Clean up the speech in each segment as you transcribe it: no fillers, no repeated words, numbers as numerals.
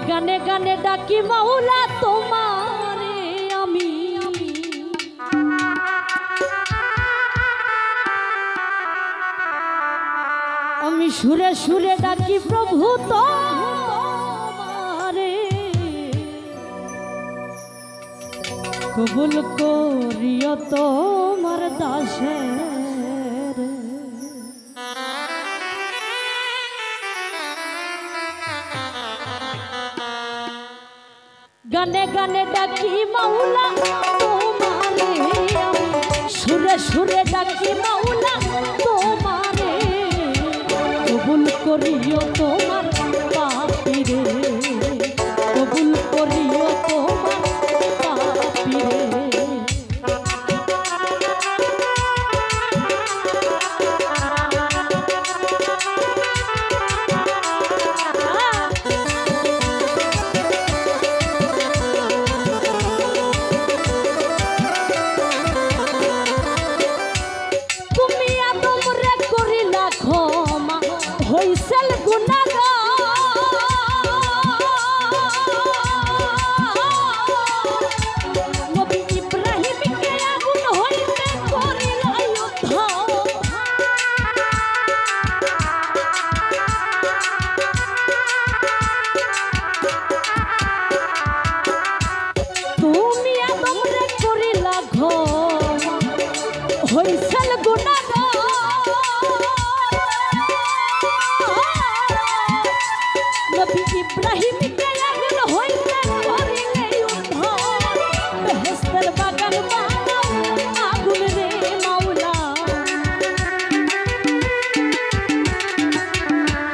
গানে গানে ডাকি মাওলা তোমারে আমি আমি সুরে সুরে ডাকি প্রভু তোমারে কবুল করিও তোমার দাসের গানে গানে ডাকি মাওলা তোমারে আমি সুরে সুরে ডাকি মাওলা তোমারে কবুল করিও তোমার পাপীরে কবুল করিও তোমার পাপীরে হইসেল গুনাহগার নবী ইব্রাহিমকে আগুন হইতে করিল তুমি আদমরে করিলা ক্ষমা হইসেল গুনাহগার ইব্রাহিমকে আগুন হইতে করিলে উদ্ধার বেহেশতের বাগান বানাও আগুন রে মাওলা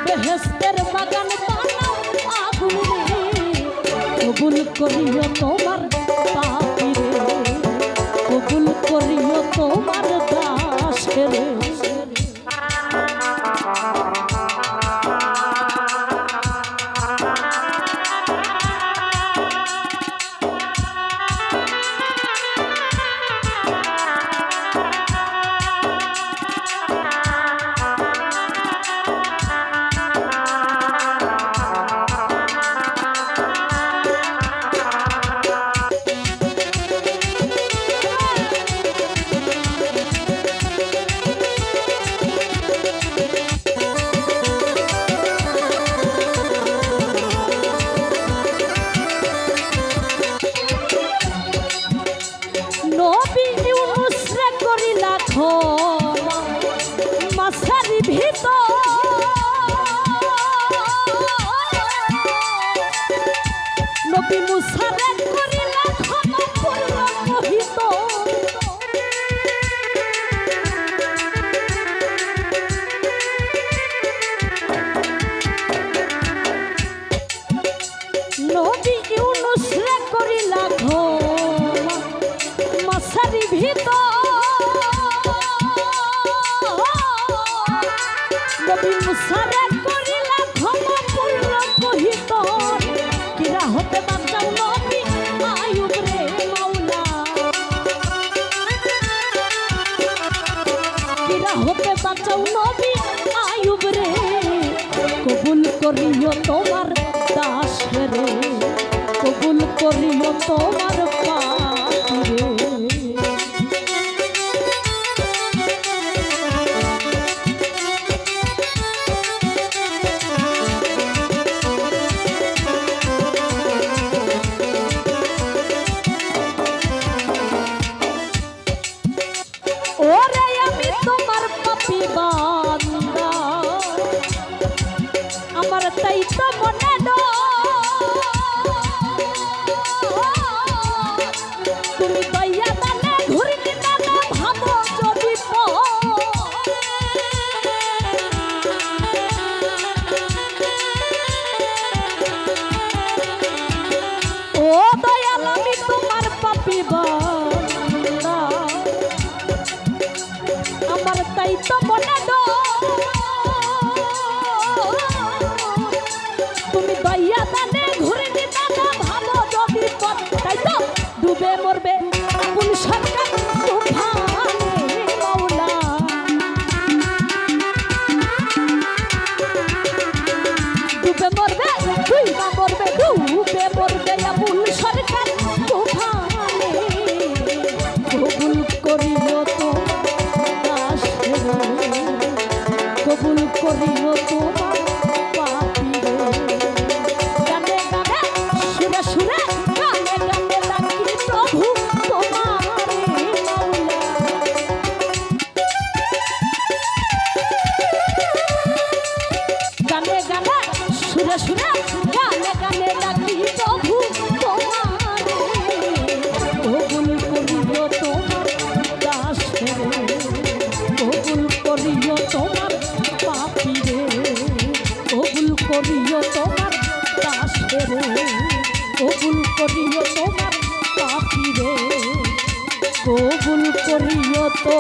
বেহেশতের বাগান বানাও আগুন রে কবুল করিও তোমার পাপীরে কবুল করিও তোমার দাসকে নবী ইউনুস রে করিলা ক্ষমা মাছের ভিতর নবী মুসা রে করিলা ক্ষমা পূর্ণ মোহিত নবী ইউনুস রে করিলা ক্ষমা মাছের ভিতর নবী মুসা রে করিলা ক্ষমা পূর্ণ মোহিত কিরা হতে বাঁচাও নবী আয়ুব রে মাওলা কিরা হতে বাঁচাও নবী আয়ুব রে কবুল করিও তোমার দাস রে কবুল করিও তোমার পাপীরে ওরে আমি তোমার পাপী বান্দা আমার তাই তো মনে তুমি দয়া দানে ঘুরিনি দানে ভাবো যদি ও দয়াল আমি তোমার পাপী বান্দা আমার তাই তো মনে তুমি দয়া দানে ঘুরিনি দানে ভাবো যদি তাই তো ডুবে মরবে কোন সরকার তুফানে মাওলা ডুবে মরবে তুই না মরবে কবুল করিও তো